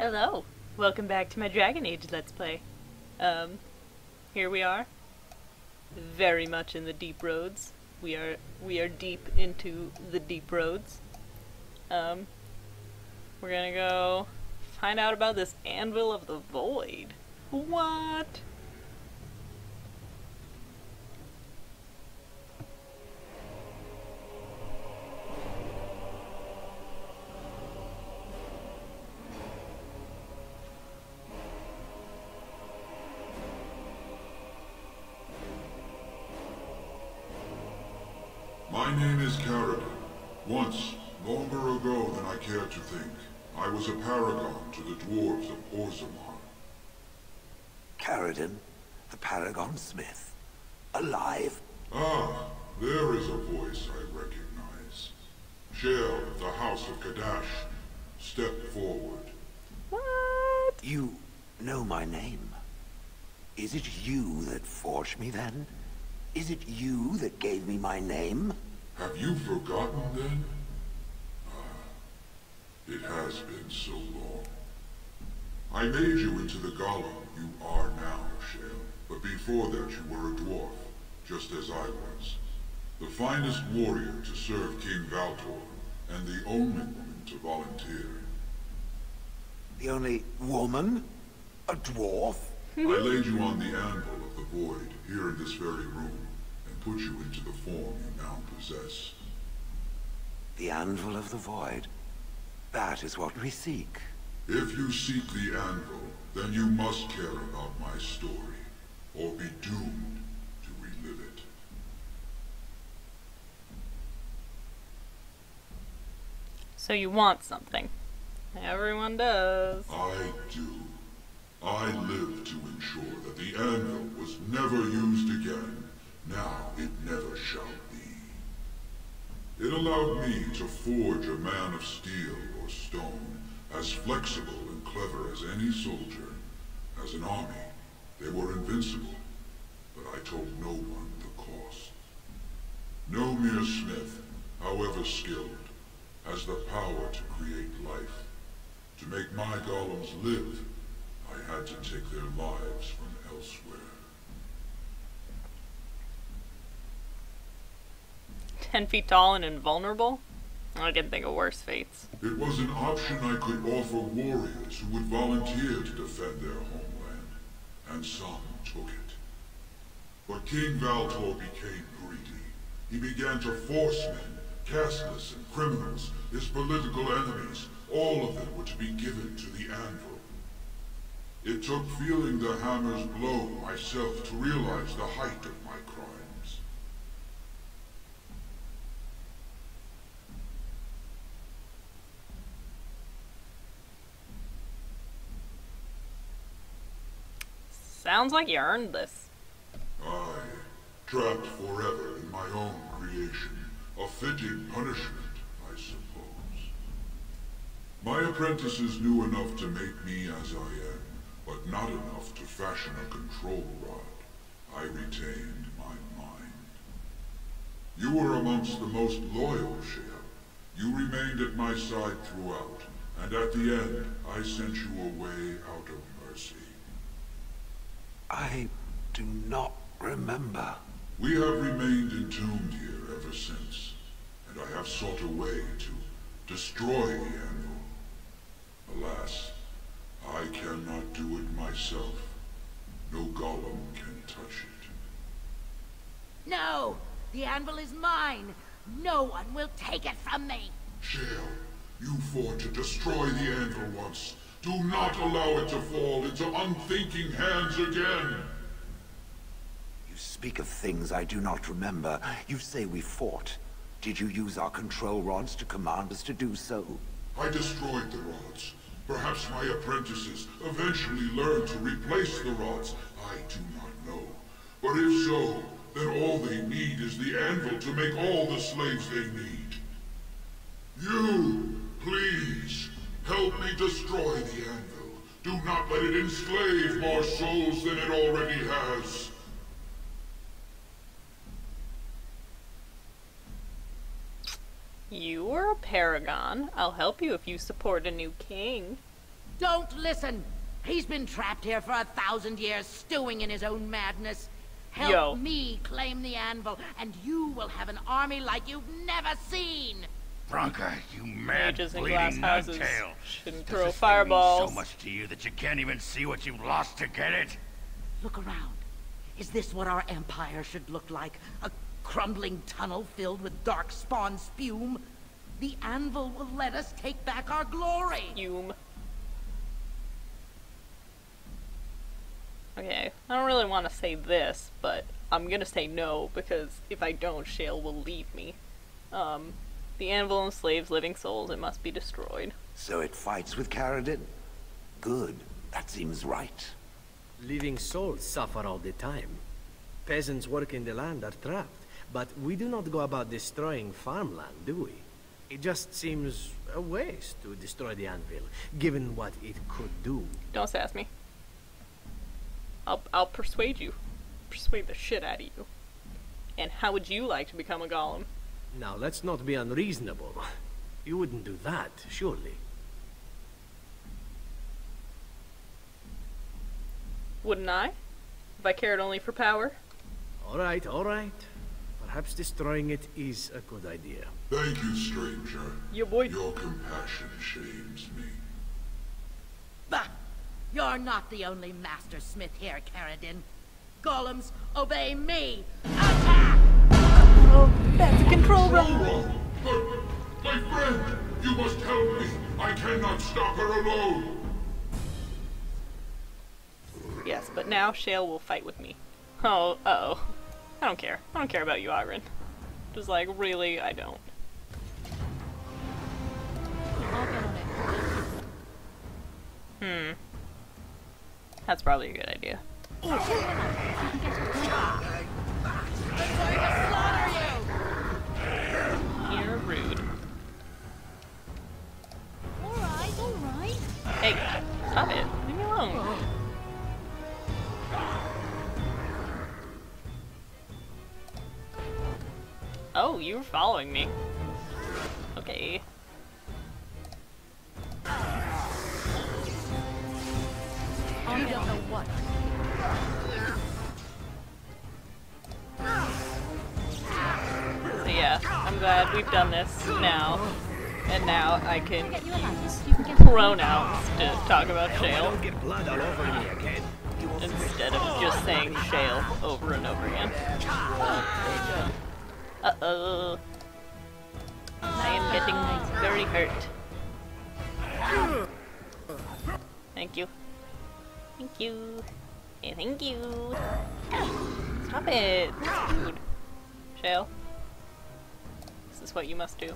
Hello. Welcome back to my Dragon Age Let's Play. Here we are. Very much in the deep roads. We are deep into the deep roads. We're gonna go find out about this Anvil of the Void. What? My name is Carradine. Once, longer ago than I care to think, I was a paragon to the dwarves of Orzammar. Carradine, the Paragon Smith. Alive? Ah, there is a voice I recognize. Shale of the House of Kadash. Step forward. What? You know my name. Is it you that forged me then? Is it you that gave me my name? Have you forgotten then? Ah, it has been so long. I made you into the golem you are now, Shale. But before that you were a dwarf, just as I was. The finest warrior to serve King Valtor, and the only woman to volunteer. The only woman? A dwarf? I laid you on the anvil of the void, here in this very room, and put you into the form you now possess. The Anvil of the Void. That is what we seek. If you seek the anvil, then you must care about my story, or be doomed to relive it. So you want something. Everyone does. I do. I live to ensure that the anvil was never used again. Now it never shall be. It allowed me to forge a man of steel or stone, as flexible and clever as any soldier. As an army, they were invincible, but I told no one the cost. No mere smith, however skilled, has the power to create life. To make my golems live, I had to take their lives from elsewhere. 10 feet tall and invulnerable? I can think of worse fates. It was an option I could offer warriors who would volunteer to defend their homeland, and some took it. But King Valtor became greedy. He began to force men, casteless and criminals, his political enemies, all of them were to be given to the anvil. It took feeling the hammer's blow myself to realize the height of my crimes. Sounds like you earned this. I, trapped forever in my own creation, a fitting punishment, I suppose. My apprentices knew enough to make me as I am, but not enough to fashion a control rod. I retained my mind. You were amongst the most loyal, Shale. You remained at my side throughout, and at the end, I sent you away out of mercy. I do not remember. We have remained entombed here ever since, and I have sought a way to destroy the anvil. Alas, I cannot do it myself. No golem can touch it. No! The anvil is mine! No one will take it from me! Shale, you fought to destroy the anvil once. Do not allow it to fall into unthinking hands again! You speak of things I do not remember. You say we fought. Did you use our control rods to command us to do so? I destroyed the rods. Perhaps my apprentices eventually learned to replace the rods. I do not know. But if so, then all they need is the anvil to make all the slaves they need. You, please, help me destroy the anvil. Do not let it enslave more souls than it already has. You are a paragon. I'll help you if you support a new king. Don't listen! He's been trapped here for 1,000 years, stewing in his own madness. Help me claim the Anvil, and you will have an army like you've never seen! Bronca, you mad Mages in bleeding glass houses nuttail. shouldn't Does throw this thing mean fireballs. so much to you that you can't even see what you've lost to get it? Look around. Is this what our empire should look like? A crumbling tunnel filled with dark spawn spume? The Anvil will let us take back our glory! Fume. Okay, I don't really want to say this, but I'm gonna say no, because if I don't, Shale will leave me. The Anvil enslaves living souls, it must be destroyed. So it fights with Caradin? Good. That seems right. Living souls suffer all the time. Peasants working the land are trapped, but we do not go about destroying farmland, do we? It just seems a waste to destroy the Anvil, given what it could do. Don't sass me. I'll persuade you. Persuade the shit out of you. And how would you like to become a golem? Now, let's not be unreasonable. You wouldn't do that, surely. Wouldn't I? If I cared only for power? All right, all right. Perhaps destroying it is a good idea. Thank you, stranger. Yo, boy. Your compassion shames me. Bah! You're not the only master smith here, Caradin. Golems, obey me! Attack! Oh, that's a control room. But, my friend, you must help me. I cannot stop her alone. Yes, but now Shale will fight with me. Oh, uh-oh. I don't care. I don't care about you, Agrin. Just like, really, I don't. That's probably a good idea. You're rude. Alright, alright. Hey, stop it. Leave me alone. Oh, you were following me. Okay. I don't know what. So yeah, I'm glad we've done this now. And now I can Get you a ladder. use You can get pronouns to talk about Shale Don't get blood all over me again. instead of just saying Shale over and over again. Uh-oh. I am getting very hurt. Thank you. Thank you. Hey, thank you. Stop it. That's rude. Shale. This is what you must do.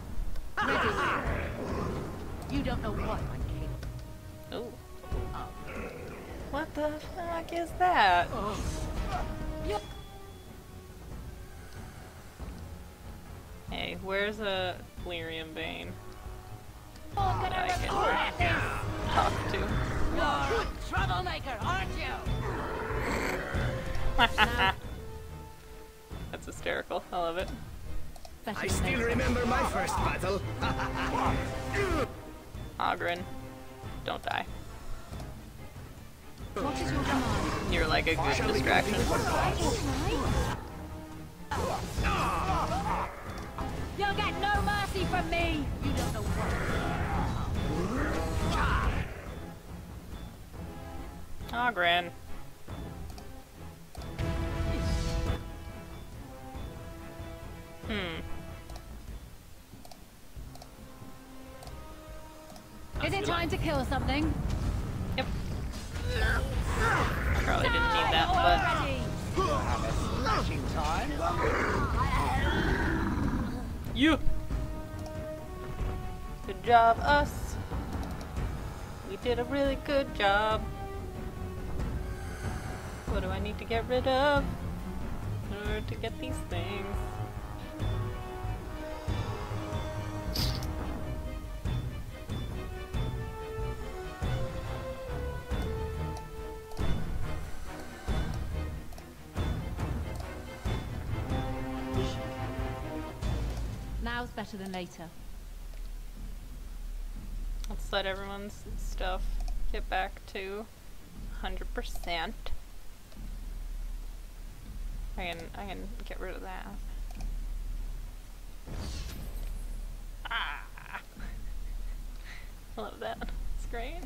You don't know what I'm capable. Oh. What the fuck is that? Hey, where's a Delirium Bane that I can talk to? You're a troublemaker, aren't you? That's hysterical. I love it. I still remember my first battle. Ogren, don't die. What is your command? You're like a good distraction. You'll get no mercy from me! You don't know what. Ogren. Is it time to kill something? Yep. Probably didn't need that, but you. Good job, us. We did a really good job. What do I need to get rid of in order to get these things? Now's better than later. Let's let everyone's stuff get back to 100%. I can get rid of that. Ah! Love that screen.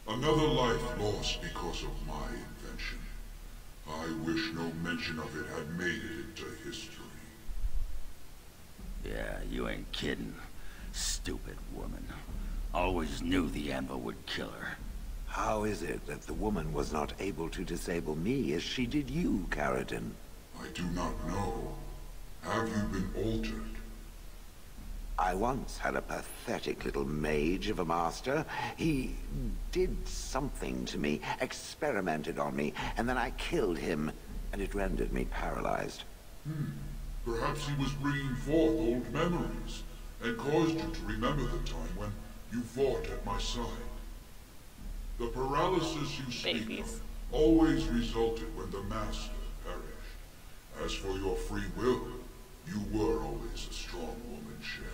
Another life lost because of my invention. I wish no mention of it had made it into history. Yeah, you ain't kidding. Stupid woman. Always knew the Anvil would kill her. How is it that the woman was not able to disable me as she did you, Carradine? I do not know. Have you been altered? I once had a pathetic little mage of a master. He did something to me, experimented on me, and then I killed him, and it rendered me paralyzed. Perhaps he was bringing forth old memories, and caused you to remember the time when you fought at my side. The paralysis you speak of always resulted when the Master perished. As for your free will, you were always a strong woman, Shell.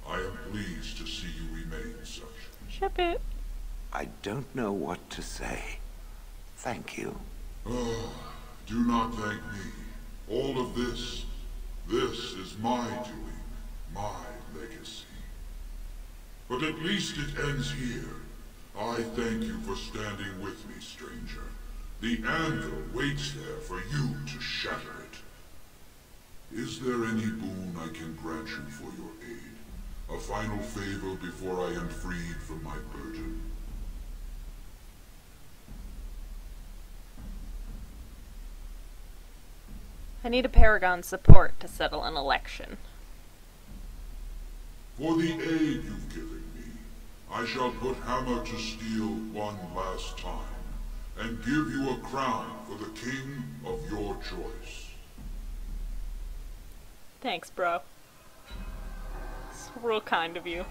I am pleased to see you remain such. Ship it. I don't know what to say. Thank you. Do not thank me. All of this is my doing, my legacy. But at least it ends here. I thank you for standing with me, stranger. The Anvil waits there for you to shatter it. Is there any boon I can grant you for your aid? A final favor before I am freed from my burden? I need a Paragon's support to settle an election. For the aid you've given me, I shall put hammer to steel one last time, and give you a crown for the king of your choice. Thanks, bro. It's real kind of you.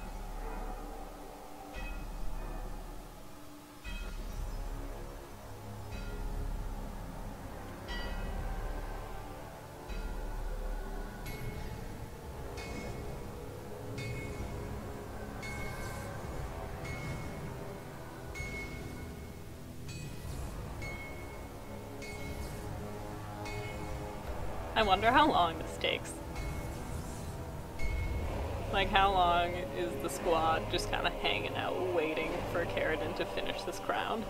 I wonder how long this takes. Like, how long is the squad just kind of hanging out waiting for Carradine to finish this crown?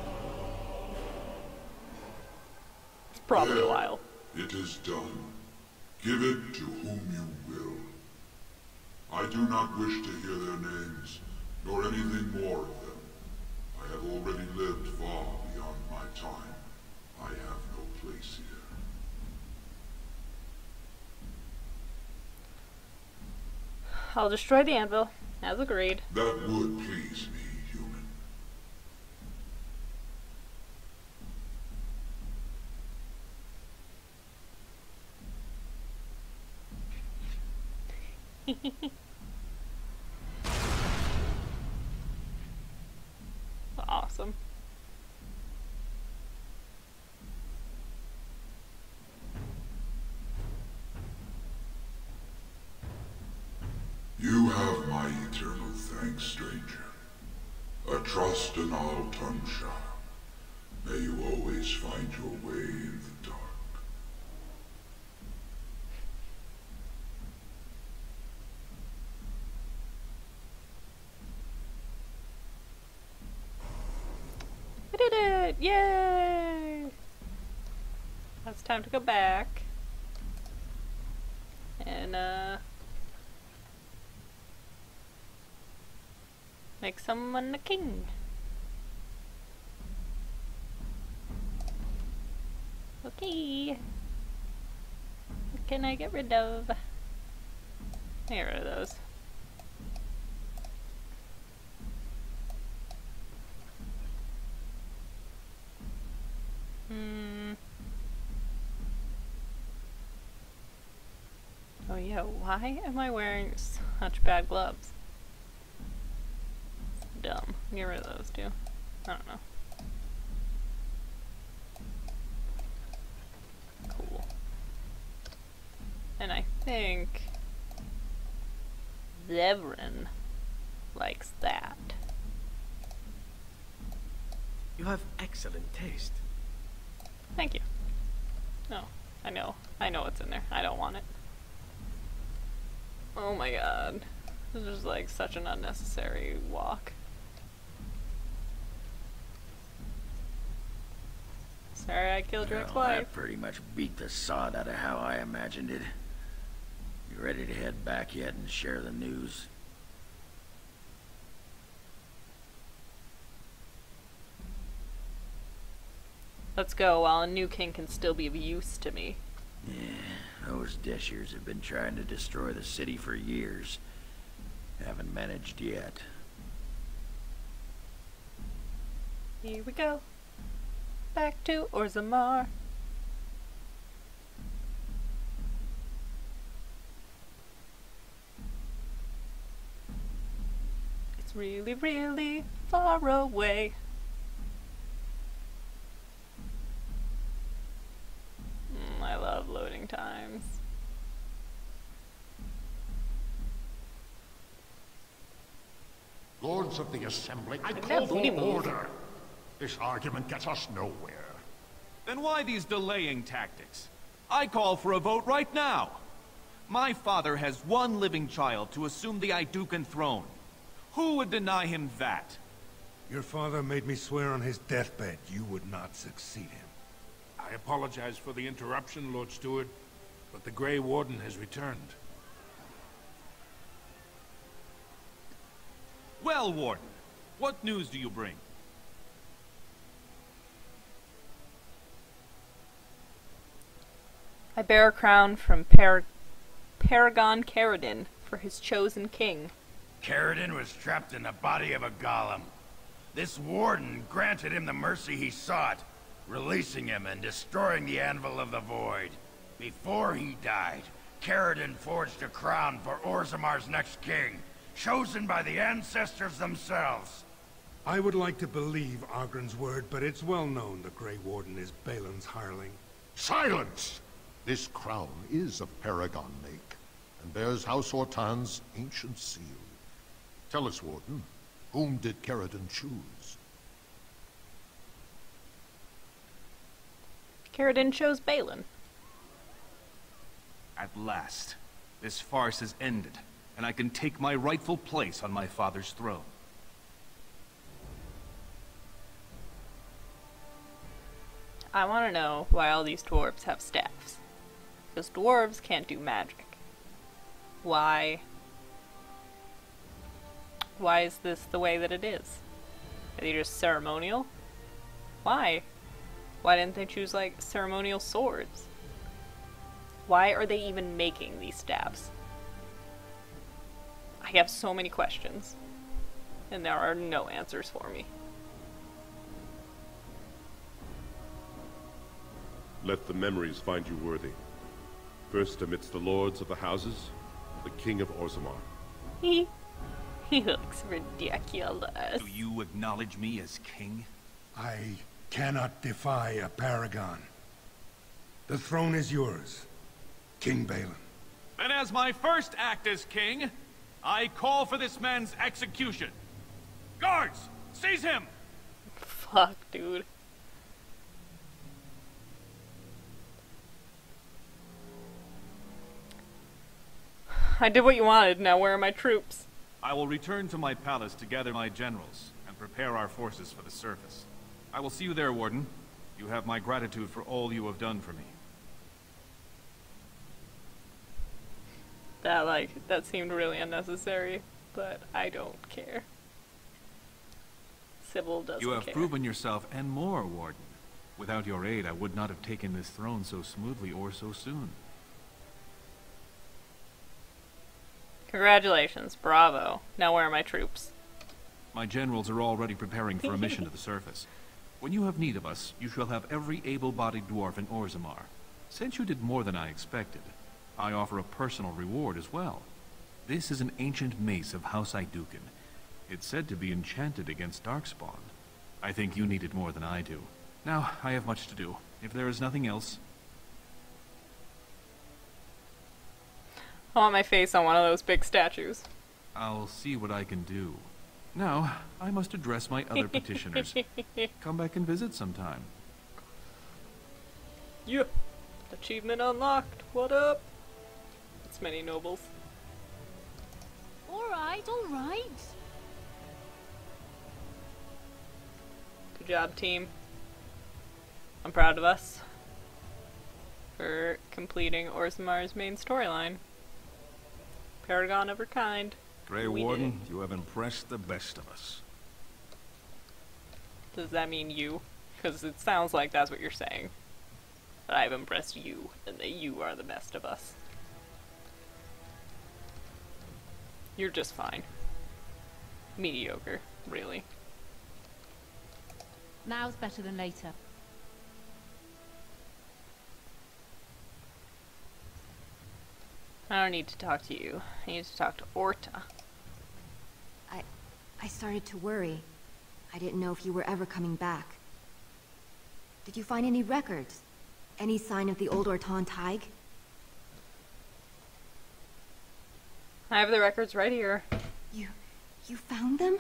It's probably a while. It is done. Give it to whom you will. I do not wish to hear their names, nor anything more of them. I have already lived far beyond my time. I have no place here. I'll destroy the anvil, as agreed. That would please me, human. Awesome. You have my eternal thanks, stranger. A trust in all Tunsha. May you always find your way in the dark. We did it! Yay! Now it's time to go back. And, make someone a king. Okay. What can I get rid of? Get rid of those. Oh yeah, why am I wearing such bad gloves? Dumb. Get rid of those too. I don't know. Cool. And I think Zevran likes that. You have excellent taste. Thank you. No, I know. I know what's in there. I don't want it. Oh my god. This is like such an unnecessary walk. Sorry I killed your Well, ex-wife. that pretty much beat the sod out of how I imagined it. You ready to head back yet and share the news? Let's go while a new king can still be of use to me. Yeah, those Dishers have been trying to destroy the city for years. Haven't managed yet. Here we go. Back to Orzammar. It's really, really far away. I love loading times. Lords of the Assembly, I that call for booty move. order. This argument gets us nowhere. Then why these delaying tactics? I call for a vote right now. My father has one living child to assume the Idukan throne. Who would deny him that? Your father made me swear on his deathbed you would not succeed him. I apologize for the interruption, Lord Steward, but the Grey Warden has returned. Well, Warden, what news do you bring? I bear a crown from Paragon Caradin for his chosen king. Caradin was trapped in the body of a golem. This warden granted him the mercy he sought, releasing him and destroying the Anvil of the Void. Before he died, Caradin forged a crown for Orzammar's next king, chosen by the ancestors themselves. I would like to believe Ogren's word, but it's well known the Grey Warden is Balin's hireling. Silence! This crown is of Paragon make, and bears House Ortan's ancient seal. Tell us, Warden, whom did Caradin choose? Caradin chose Balin. At last, this farce has ended, and I can take my rightful place on my father's throne. I want to know why all these dwarves have staffs. Because dwarves can't do magic. Why? Why is this the way that it is? Are they just ceremonial? Why? Why didn't they choose, like, ceremonial swords? Why are they even making these staffs? I have so many questions. And there are no answers for me. Let the memories find you worthy. First amidst the lords of the houses, the king of Orzammar. He looks ridiculous. Do you acknowledge me as king? I cannot defy a paragon. The throne is yours, King Balin. Then as my first act as king, I call for this man's execution. Guards, seize him! Fuck, dude. I did what you wanted, now where are my troops? I will return to my palace to gather my generals and prepare our forces for the surface. I will see you there, Warden. You have my gratitude for all you have done for me. That seemed really unnecessary, but I don't care. Sybil doesn't care. You have proven yourself and more, Warden. Without your aid, I would not have taken this throne so smoothly or so soon. Congratulations, bravo. Now where are my troops? My generals are already preparing for a mission to the surface. When you have need of us, you shall have every able-bodied dwarf in Orzammar. Since you did more than I expected, I offer a personal reward as well. This is an ancient mace of House Idukan. It's said to be enchanted against Darkspawn. I think you need it more than I do. Now, I have much to do. If there is nothing else... I want my face on one of those big statues. I'll see what I can do. Now, I must address my other petitioners. Come back and visit sometime. Yeah. Achievement unlocked. What up? It's many nobles. Alright, alright. Good job, team. I'm proud of us for completing Orzamar's main storyline. Paragon of her kind. Grey Warden, you have impressed the best of us. Does that mean you? Because it sounds like that's what you're saying. That I've impressed you, and that you are the best of us. You're just fine. Mediocre, really. Now's better than later. I don't need to talk to you. I need to talk to Orta. I started to worry. I didn't know if you were ever coming back. Did you find any records? Any sign of the old Ortan Tig? I have the records right here. You found them?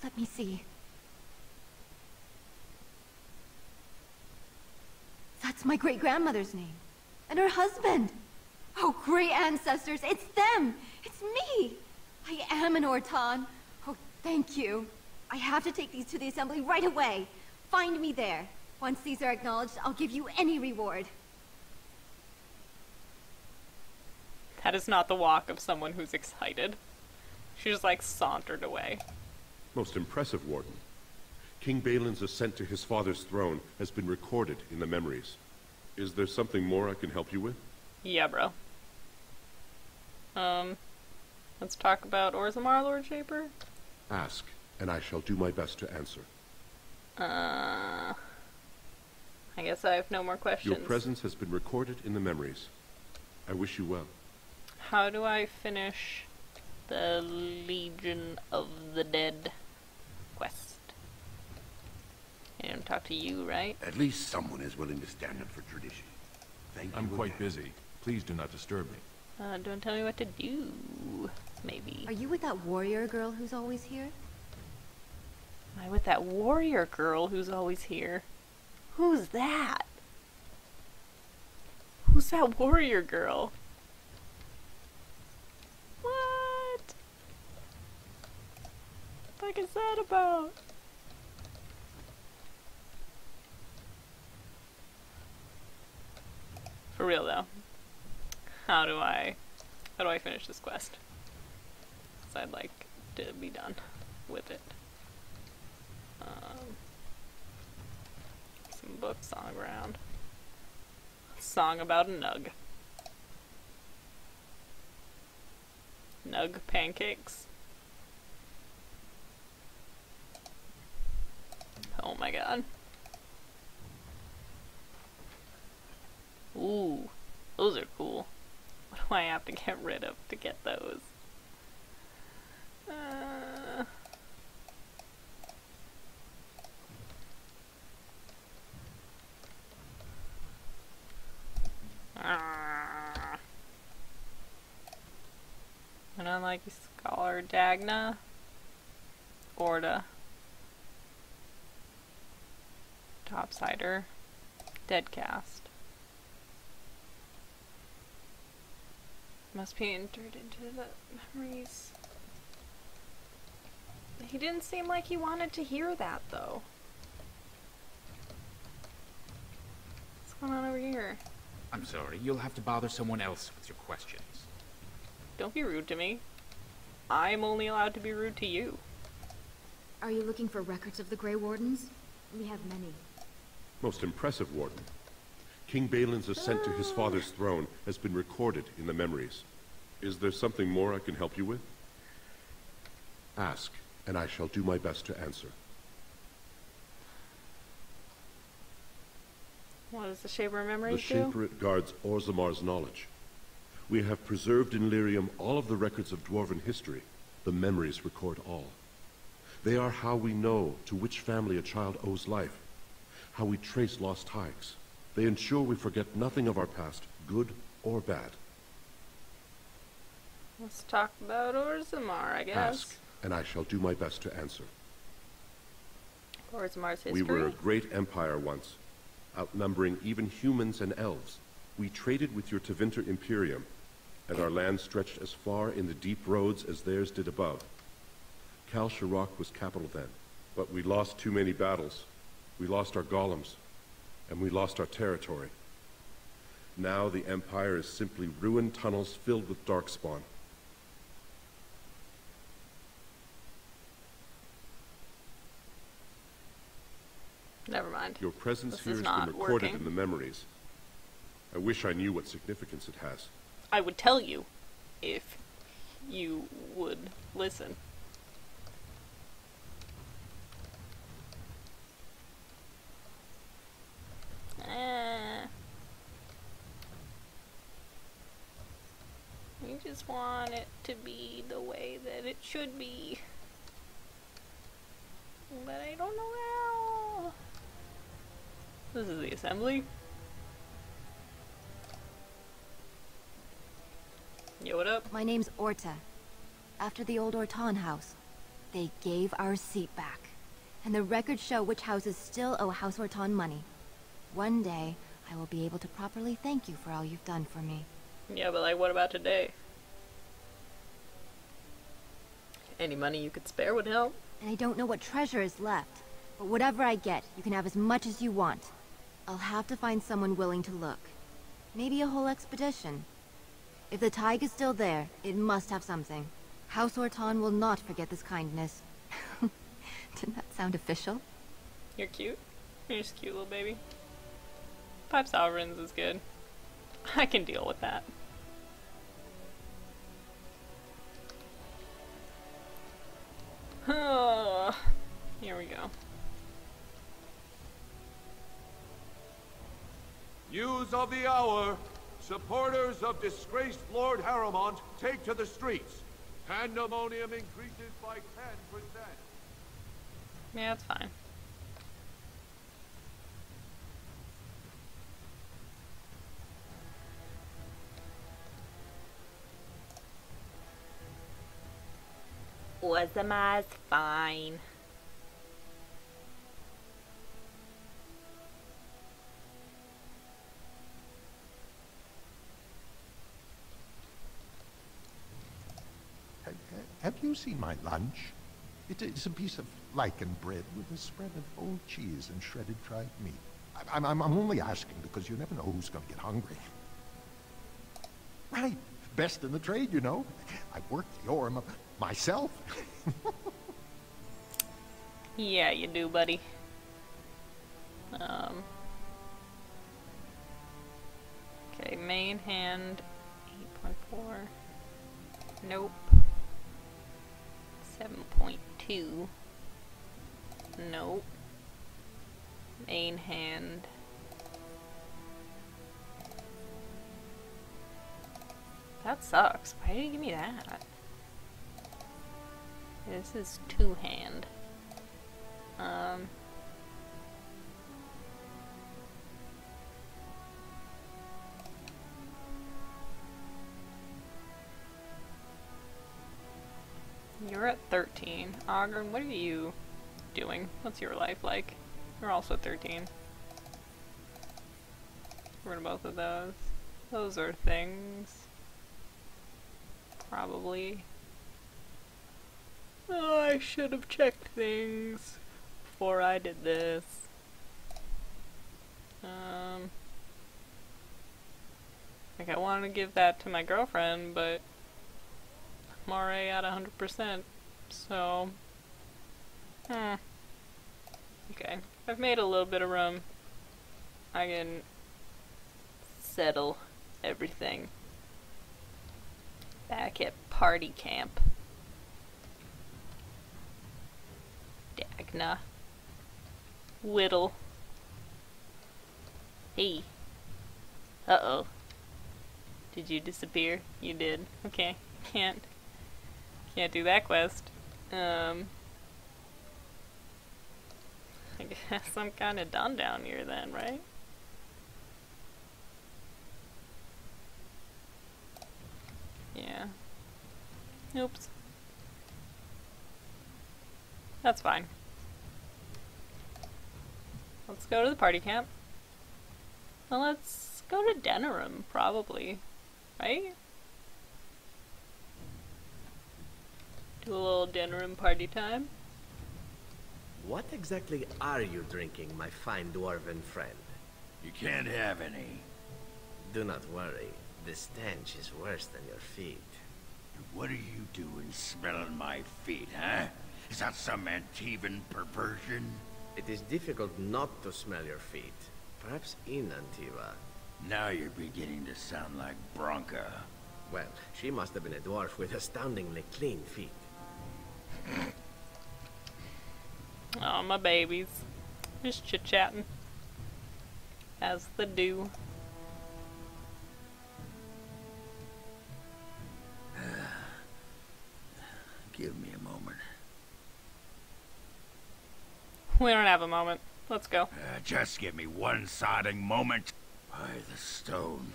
Let me see. That's my great-grandmother's name. And her husband. Oh, great ancestors, it's them! It's me! I am an Ortan. Oh, thank you. I have to take these to the assembly right away. Find me there. Once these are acknowledged, I'll give you any reward. That is not the walk of someone who's excited. She just, like, sauntered away. Most impressive, Warden. King Balin's ascent to his father's throne has been recorded in the memories. Is there something more I can help you with? Yeah, bro. Let's talk about Orzammar, Lord Shaper. Ask, and I shall do my best to answer. I guess I have no more questions. Your presence has been recorded in the memories. I wish you well. How do I finish the Legion of the Dead quest? I didn't talk to you, right? At least someone is willing to stand up for tradition. Thank you. I'm quite busy. Please do not disturb me. Don't tell me what to do. Maybe. Are you with that warrior girl who's always here? Am I with that warrior girl who's always here? Who's that? Who's that warrior girl? What? The fuck is that about? For real though. How do I finish this quest? 'Cause I'd like to be done with it. Some books on the ground. Song about a nug. Nug pancakes. Oh my god. Ooh, those are cool. What do I have to get rid of to get those? And unlike Scholar Dagna, Orta, Topsider, Deadcast. Must be entered into the memories. He didn't seem like he wanted to hear that, though. What's going on over here? I'm sorry, you'll have to bother someone else with your questions. Don't be rude to me. I'm only allowed to be rude to you. Are you looking for records of the Grey Wardens? We have many. Most impressive, Warden. King Balin's ascent to his father's throne has been recorded in the memories. Is there something more I can help you with? Ask, and I shall do my best to answer. What does the Shaper of Memories The do? Shaperate guards Orzamar's knowledge. We have preserved in Lyrium all of the records of Dwarven history. The memories record all. They are how we know to which family a child owes life, how we trace lost ties. They ensure we forget nothing of our past, good or bad. Let's talk about Orzammar, I guess. Ask, and I shall do my best to answer. Orzamar's history? We were a great empire once, outnumbering even humans and elves. We traded with your Tevinter Imperium, and our land stretched as far in the deep roads as theirs did above. Kal Sharok was capital then, but we lost too many battles. We lost our golems, and we lost our territory. Now the Empire is simply ruined tunnels filled with darkspawn. Never mind. Your presence This here is has not been recorded working. in the memories. I wish I knew what significance it has. I would tell you if you would listen. You just want it to be the way that it should be. But I don't know how. This is the assembly. Yo, what up? My name's Orta. After the old Orton house, they gave our seat back. And the records show which houses still owe House Orton money. One day, I will be able to properly thank you for all you've done for me. Yeah, but like, what about today? Any money you could spare would help. And I don't know what treasure is left. But whatever I get, you can have as much as you want. I'll have to find someone willing to look. Maybe a whole expedition. If the Tig is still there, it must have something. House Orton will not forget this kindness. Didn't that sound official? You're cute. You're just a cute little baby. 5 sovereigns is good. I can deal with that. Here we go. News of the hour. Supporters of disgraced Lord Harrowmont take to the streets. Pandemonium increases by 10%. Yeah, that's fine. Orzamar's fine. Have you seen my lunch? It's a piece of lichen bread with a spread of old cheese and shredded dried meat. I'm only asking because you never know who's going to get hungry. Right. Best in the trade, you know. I worked the Orm myself. Yeah, you do, buddy. Okay, main hand 8.4. Nope. 7.2. Nope. Main hand. That sucks. Why did you give me that? This is 2-hand. You're at 13. Ogren, what are you doing? What's your life like? You're also 13. We're in both of those. Those are things. Probably. Oh, I should have checked things before I did this. Like, I wanted to give that to my girlfriend, but I'm already at 100%, so... Okay, I've made a little bit of room. I can settle everything back at party camp. Dagna. Whittle. Hey. Uh-oh. Did you disappear? You did. Okay. Can't do that quest. I guess I'm kinda done down here then, right? Yeah. Oops. That's fine. Let's go to the party camp. Well, let's go to Denerim, probably. Right? Do a little Denerim party time. What exactly are you drinking, my fine dwarven friend? You can't have any. Do not worry. The stench is worse than your feet. What are you doing smelling my feet, huh? Is that some Antivan perversion? It is difficult not to smell your feet. Perhaps in Antiva. Now you're beginning to sound like Bronca. Well, she must have been a dwarf with astoundingly clean feet. Oh, my babies. Just chit-chatting. As they do. Give me a moment. We don't have a moment. Let's go. Just give me one sodding moment. By the stone.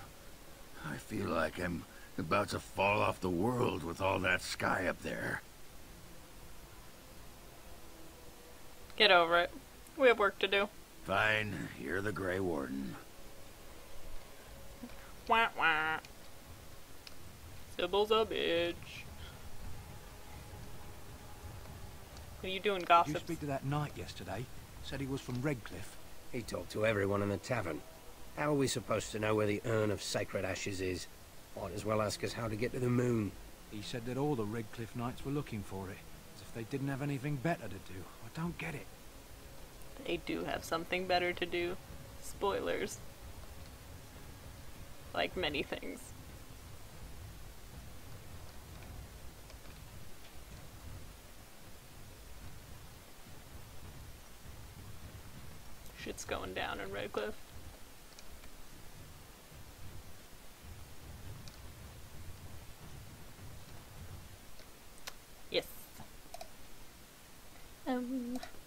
I feel like I'm about to fall off the world with all that sky up there. Get over it. We have work to do. Fine, you're the Grey Warden. Wah wah. Sybil's a bitch. What are you doing, gossip? Did you speak to that knight yesterday? Said he was from Redcliffe. He talked to everyone in the tavern. How are we supposed to know where the urn of sacred ashes is? Might as well ask us how to get to the moon. He said that all the Redcliffe knights were looking for it, as if they didn't have anything better to do. I don't get it. They do have something better to do. Spoilers. Like many things. Shit's going down in Redcliffe. Yes.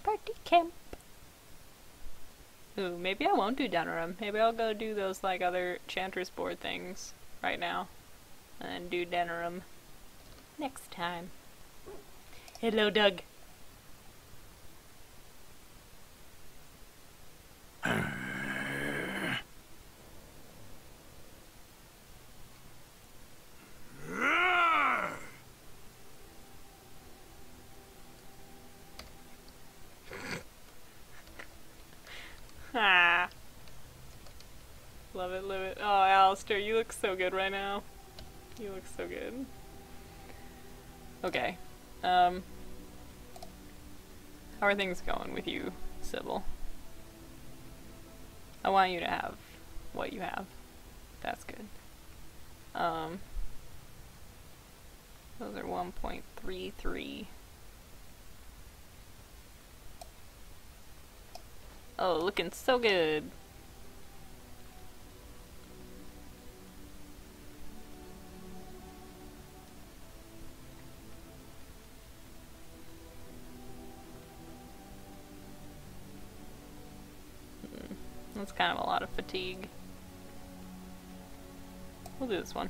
Party camp. Ooh, maybe I won't do Denerim. Maybe I'll go do those like other Chanter's board things right now. And then do Denerim next time. Hello, Doug. Ah. Love it, love it. Oh, Alistair, you look so good right now. You look so good. Okay. How are things going with you, Sybil? I want you to have what you have. That's good. Those are 1.33. Oh, looking so good. That's kind of a lot of fatigue. We'll do this one.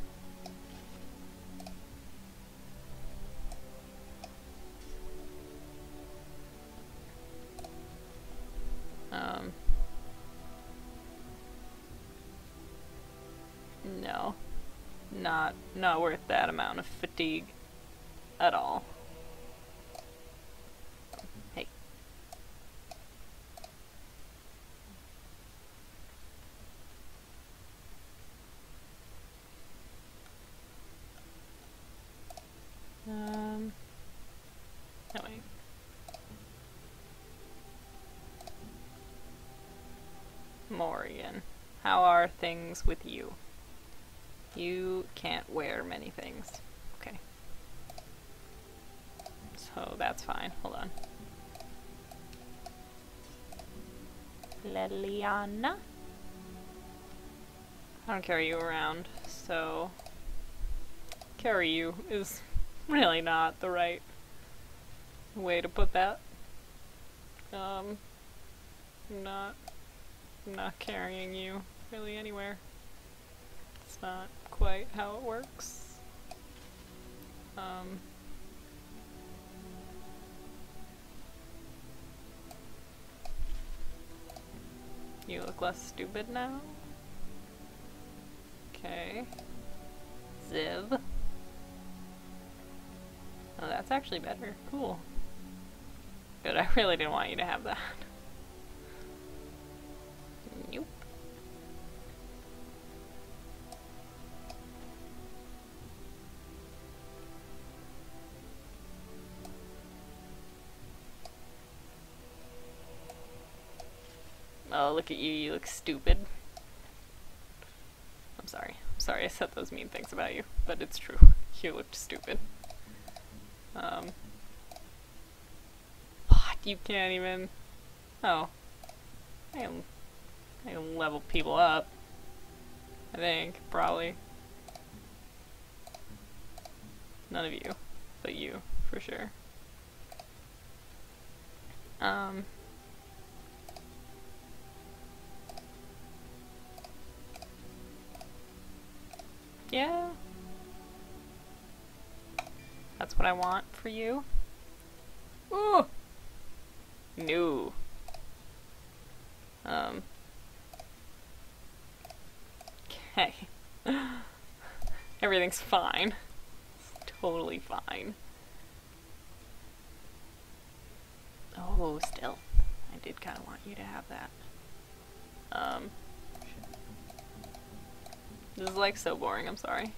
No. Not worth that amount of fatigue at all. Hey. No wait. Morrigan, how are things with you? You can't wear many things. Okay. So that's fine. Hold on. Leliana? I don't carry you around, so carry you is really not the right way to put that. Not carrying you really anywhere. It's not quite how it works. You look less stupid now. Okay. Ziv. Oh, that's actually better. Cool. Good, I really didn't want you to have that. Nope. Oh, look at you, you look stupid. I'm sorry. I'm sorry I said those mean things about you, but it's true. You looked stupid. Fuck, you can't even... Oh. I can level people up. I think, probably. None of you, but you, for sure. Yeah. That's what I want for you. Ooh! No. Okay. Everything's fine. It's totally fine. Oh, still. I did kind of want you to have that. This is like so boring, I'm sorry.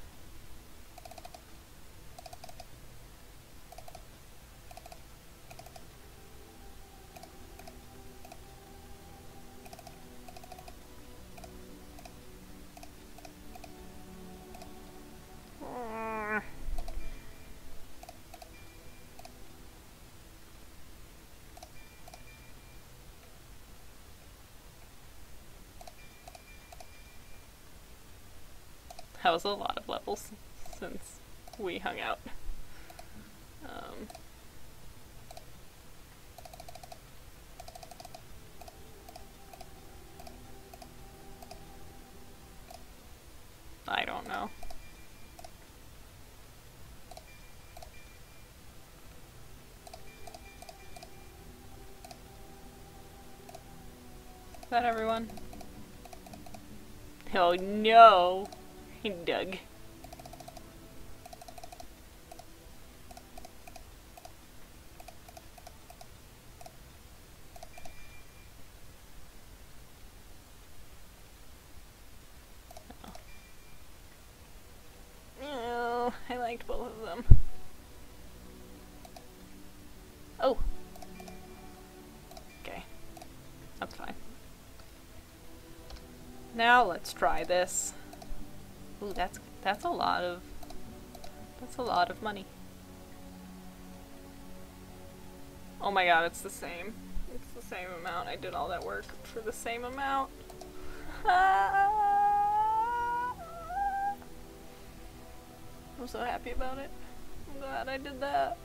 That was a lot of levels since we hung out. I don't know. Is that everyone? Oh no! Doug. Oh, I liked both of them. Oh. Okay. That's fine. Now let's try this. Ooh, that's a lot of money. Oh my god, it's the same. It's the same amount. I did all that work for the same amount. I'm so happy about it. I'm glad I did that.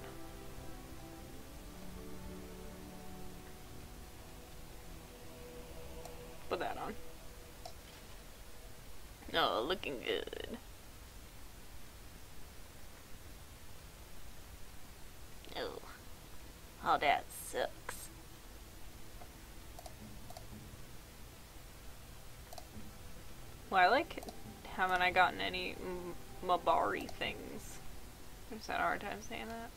Put that on. Oh, looking good. Oh. Oh, that sucks. Well, I like haven't I gotten any Mabari things. I just had a hard time saying that.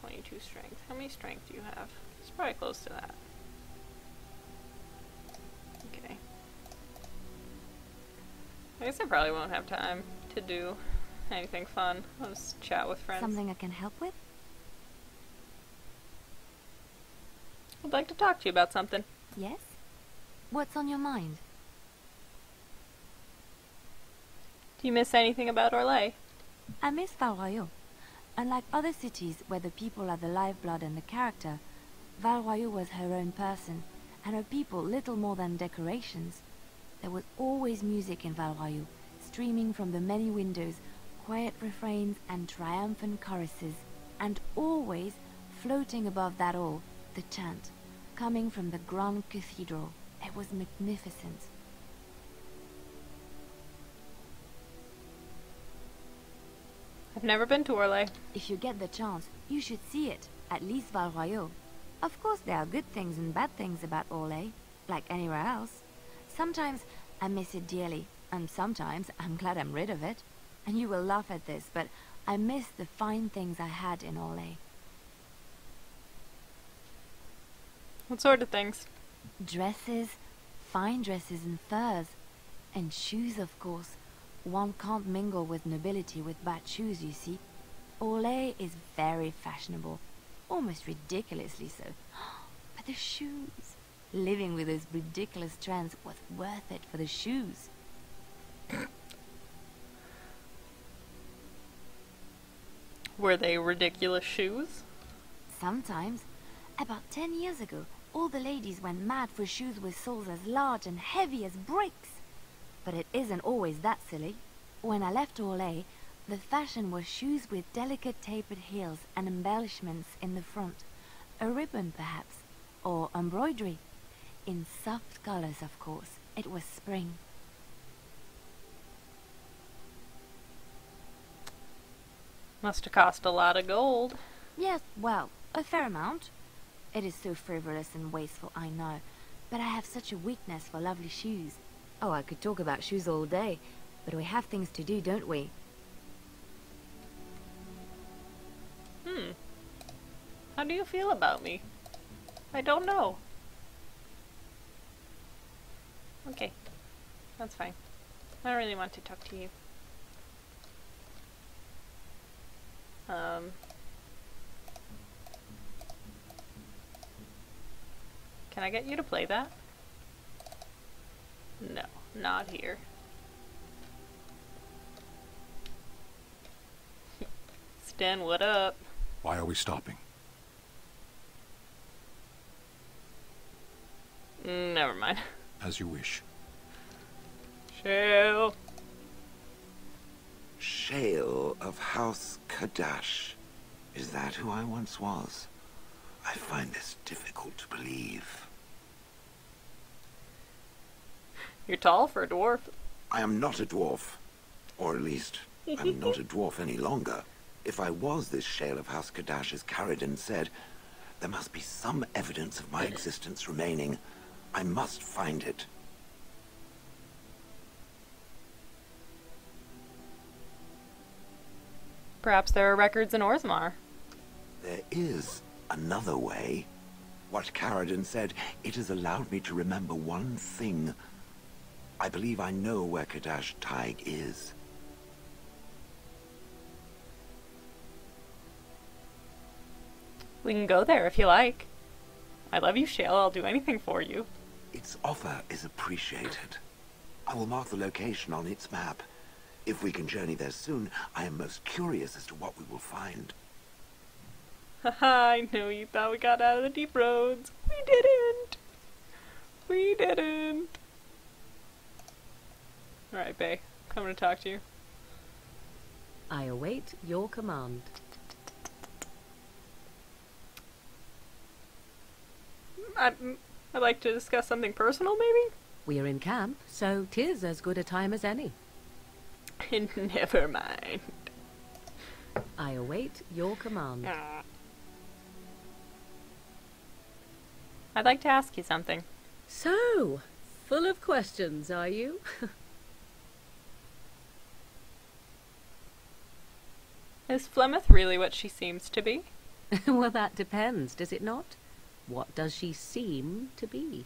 22 strength. How many strength do you have? It's probably close to that. Okay. I guess I probably won't have time to do anything fun. I'll just chat with friends. Something I can help with? I'd like to talk to you about something. Yes? What's on your mind? Do you miss anything about Orlais? I miss Val Royeaux. Unlike other cities where the people are the lifeblood and the character, Val Royeaux was her own person, and her people little more than decorations. There was always music in Val Royeaux, streaming from the many windows, quiet refrains and triumphant choruses, and always, floating above that all, the chant, coming from the Grand Cathedral. It was magnificent. I've never been to Orlais. If you get the chance, you should see it, at least Val Royeaux. Of course there are good things and bad things about Orlais, like anywhere else. Sometimes I miss it dearly, and sometimes I'm glad I'm rid of it. And you will laugh at this, but I miss the fine things I had in Orlais. What sort of things? Dresses, fine dresses and furs. And shoes, of course. One can't mingle with nobility with bad shoes, you see. Orlais is very fashionable, almost ridiculously so. But the shoes! Living with those ridiculous trends was worth it for the shoes. Were they ridiculous shoes? Sometimes. About 10 years ago, all the ladies went mad for shoes with soles as large and heavy as bricks. But it isn't always that silly. When I left Orlais, the fashion was shoes with delicate tapered heels and embellishments in the front. A ribbon, perhaps, or embroidery. In soft colors, of course. It was spring. Must have cost a lot of gold. Yes, well, a fair amount. It is so frivolous and wasteful, I know, but I have such a weakness for lovely shoes. Oh, I could talk about shoes all day, but we have things to do, don't we? How do you feel about me? I don't know. Okay, that's fine. I don't really want to talk to you. Can I get you to play that? No, not here. Stan, what up? Why are we stopping? Never mind. As you wish. Shale. Shale of House Kadash. Is that who I once was? I find this difficult to believe. You're tall for a dwarf. I am not a dwarf. Or at least, I'm not a dwarf any longer. If I was this Shale of House Kadash, as Caridin said, there must be some evidence of my existence remaining. I must find it. Perhaps there are records in Orzammar. There is another way. What Caridin said, it has allowed me to remember one thing. I believe I know where Kadash Taig is. We can go there if you like. I love you, Shale. I'll do anything for you. Its offer is appreciated. I will mark the location on its map. If we can journey there soon, I am most curious as to what we will find. Haha, I know you thought we got out of the deep roads. We didn't. We didn't. Alright, Bae. Coming to talk to you. I await your command. I'd like to discuss something personal, maybe? We are in camp, so 'tis as good a time as any. Never mind. I await your command. I'd like to ask you something. So, full of questions, are you? Is Flemeth really what she seems to be? Well, that depends, does it not? What does she seem to be?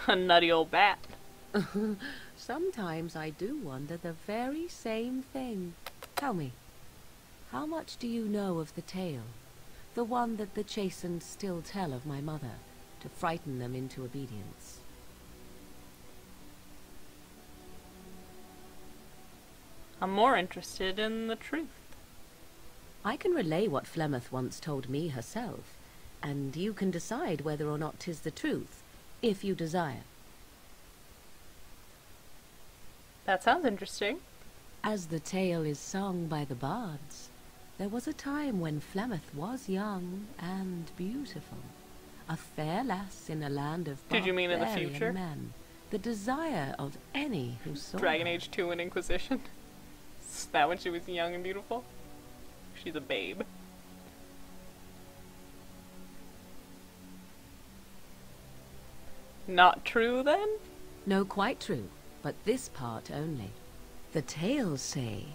A nutty old bat. Sometimes I do wonder the very same thing. Tell me, how much do you know of the tale? The one that the chastened still tell of my mother, to frighten them into obedience. I'm more interested in the truth. I can relay what Flemeth once told me herself, and you can decide whether or not 'tis the truth, if you desire. That sounds interesting. As the tale is sung by the bards, there was a time when Flemeth was young and beautiful, a fair lass in a land of Did you mean in the barbarian future? men, the desire of any who saw Dragon her. Age 2 and Inquisition. Is that when she was young and beautiful? She's a babe. Not true, then? No, quite true, but this part only. The tales say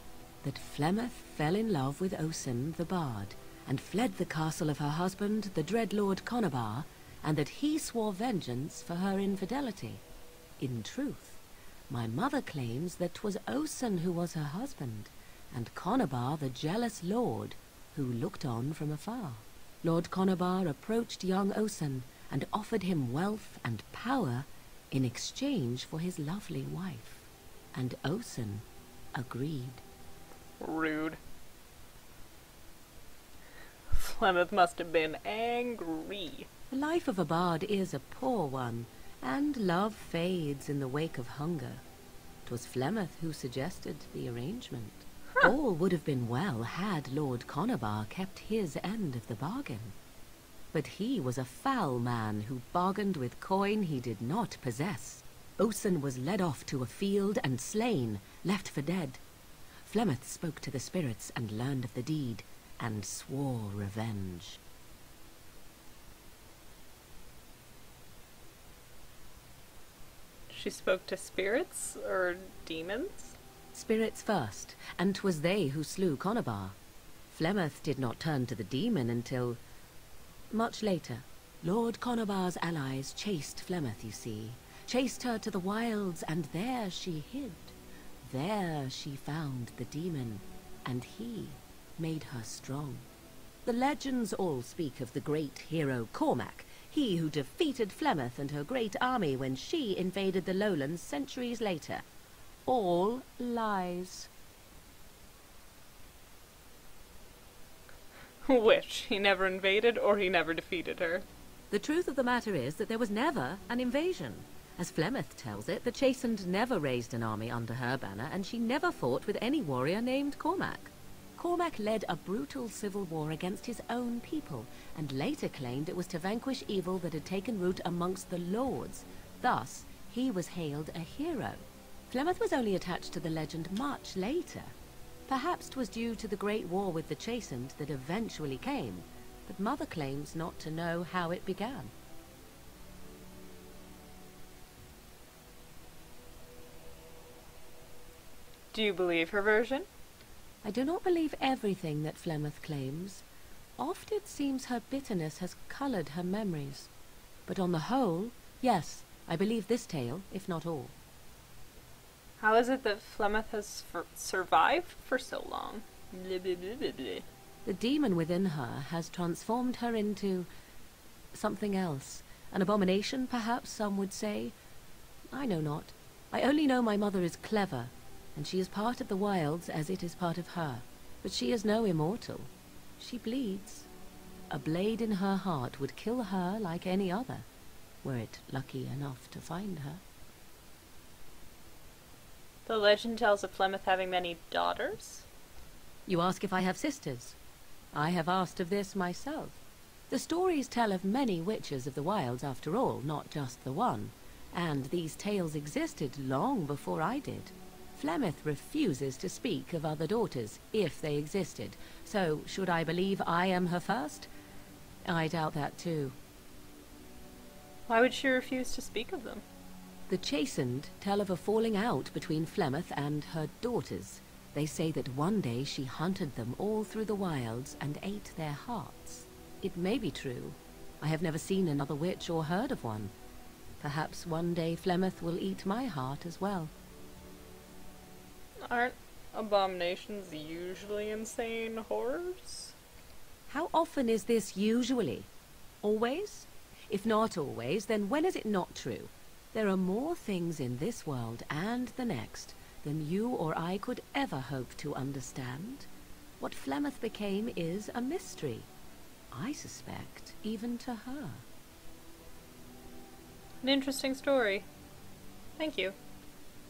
that Flemeth fell in love with Osen the Bard, and fled the castle of her husband, the dread Lord Conabar, and that he swore vengeance for her infidelity. In truth, my mother claims that 'twas Osen who was her husband, and Conabar the jealous lord, who looked on from afar. Lord Conabar approached young Osen, and offered him wealth and power in exchange for his lovely wife. And Osen agreed. Rude. Flemeth must have been angry. The life of a bard is a poor one, and love fades in the wake of hunger. 'Twas Flemeth who suggested the arrangement. All would have been well had Lord Conabar kept his end of the bargain. But he was a foul man who bargained with coin he did not possess. Osen was led off to a field and slain, left for dead. Flemeth spoke to the spirits and learned of the deed, and swore revenge. She spoke to spirits or demons? Spirits first, and 'twas they who slew Conabar. Flemeth did not turn to the demon until much later. Lord Conabar's allies chased Flemeth, you see. Chased her to the wilds, and there she hid. There she found the demon, and he made her strong. The legends all speak of the great hero Cormac, he who defeated Flemeth and her great army when she invaded the lowlands centuries later. All lies. Which, he never invaded or he never defeated her? The truth of the matter is that there was never an invasion. As Flemeth tells it, the Chastened never raised an army under her banner, and she never fought with any warrior named Cormac. Cormac led a brutal civil war against his own people, and later claimed it was to vanquish evil that had taken root amongst the lords. Thus, he was hailed a hero. Flemeth was only attached to the legend much later. Perhaps 'twas due to the great war with the Chastened that eventually came, but Mother claims not to know how it began. Do you believe her version? I do not believe everything that Flemeth claims. Oft it seems her bitterness has colored her memories. But on the whole, yes, I believe this tale, if not all. How is it that Flemeth has survived for so long? Blah, blah, blah, blah, blah. The demon within her has transformed her into something else. An abomination, perhaps some would say. I know not. I only know my mother is clever, and she is part of the wilds as it is part of her. But she is no immortal. She bleeds. A blade in her heart would kill her like any other, were it lucky enough to find her. The legend tells of Flemeth having many daughters? You ask if I have sisters. I have asked of this myself. The stories tell of many witches of the wilds after all, not just the one, and these tales existed long before I did. Flemeth refuses to speak of other daughters, if they existed, so should I believe I am her first? I doubt that too. Why would she refuse to speak of them? The Chastened tell of a falling out between Flemeth and her daughters. They say that one day she hunted them all through the wilds and ate their hearts. It may be true. I have never seen another witch or heard of one. Perhaps one day Flemeth will eat my heart as well. Aren't abominations usually insane horrors? How often is this usually? Always? If not always, then when is it not true? There are more things in this world and the next than you or I could ever hope to understand. What Flemeth became is a mystery. I suspect, even to her. An interesting story. Thank you.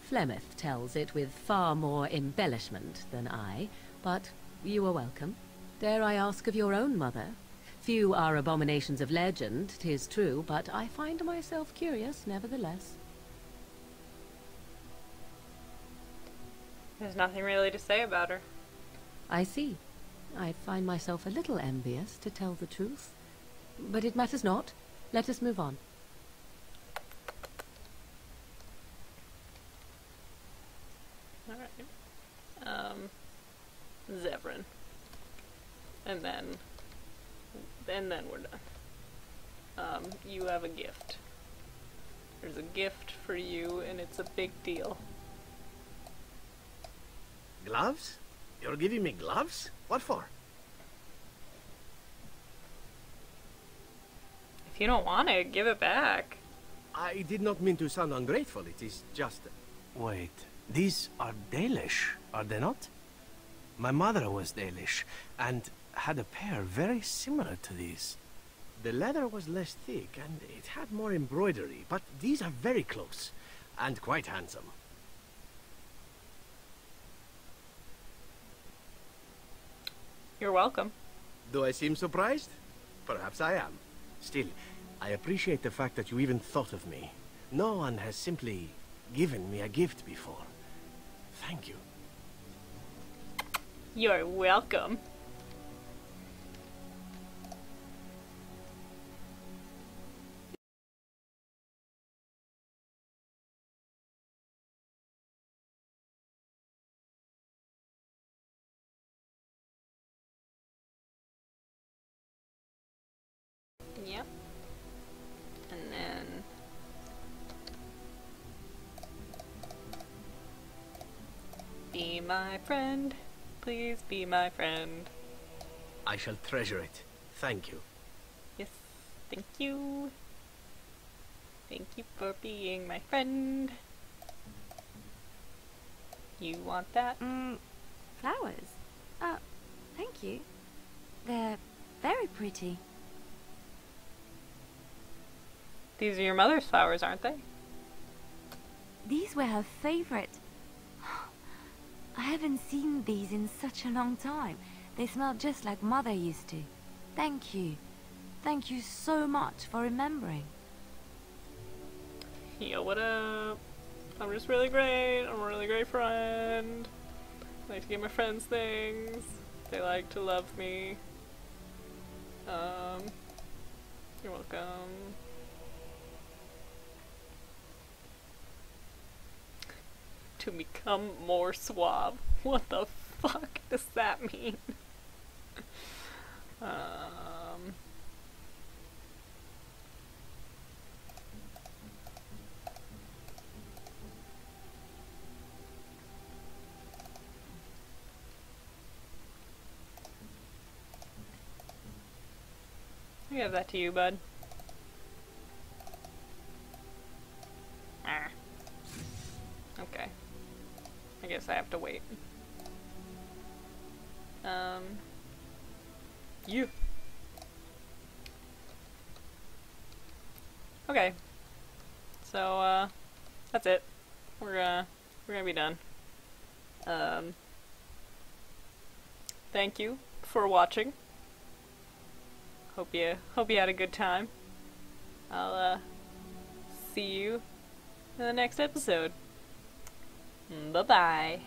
Flemeth tells it with far more embellishment than I, but you are welcome. Dare I ask of your own mother? Few are abominations of legend, 'tis true, but I find myself curious nevertheless. There's nothing really to say about her. I see. I find myself a little envious, to tell the truth. But it matters not. Let us move on. Alright. Zevran. And then we're done. You have a gift. There's a gift for you, and it's a big deal. Gloves? You're giving me gloves? What for? If you don't want it, give it back. I did not mean to sound ungrateful. It is just... Wait, these are Dalish, are they not? My mother was Dalish, and had a pair very similar to these. The leather was less thick, and it had more embroidery, but these are very close, and quite handsome. You're welcome. Do I seem surprised? Perhaps I am. Still, I appreciate the fact that you even thought of me. No one has simply given me a gift before. Thank you. You're welcome. Yep. And then... Be my friend. Please be my friend. I shall treasure it. Thank you. Yes, thank you. Thank you for being my friend. You want that? Flowers? Thank you. They're very pretty. These are your mother's flowers, aren't they? These were her favorite. I haven't seen these in such a long time. They smell just like Mother used to. Thank you. Thank you so much for remembering. Yo, what up? I'm just really great. I'm a really great friend. I like to give my friends things. They like to love me. You're welcome. To become more suave. What the fuck does that mean? I give that to you, bud. Ah. Okay. I guess I have to wait. You. Okay. So, that's it. We're gonna be done. Thank you for watching. Hope you had a good time. I'll, see you in the next episode. Bye-bye.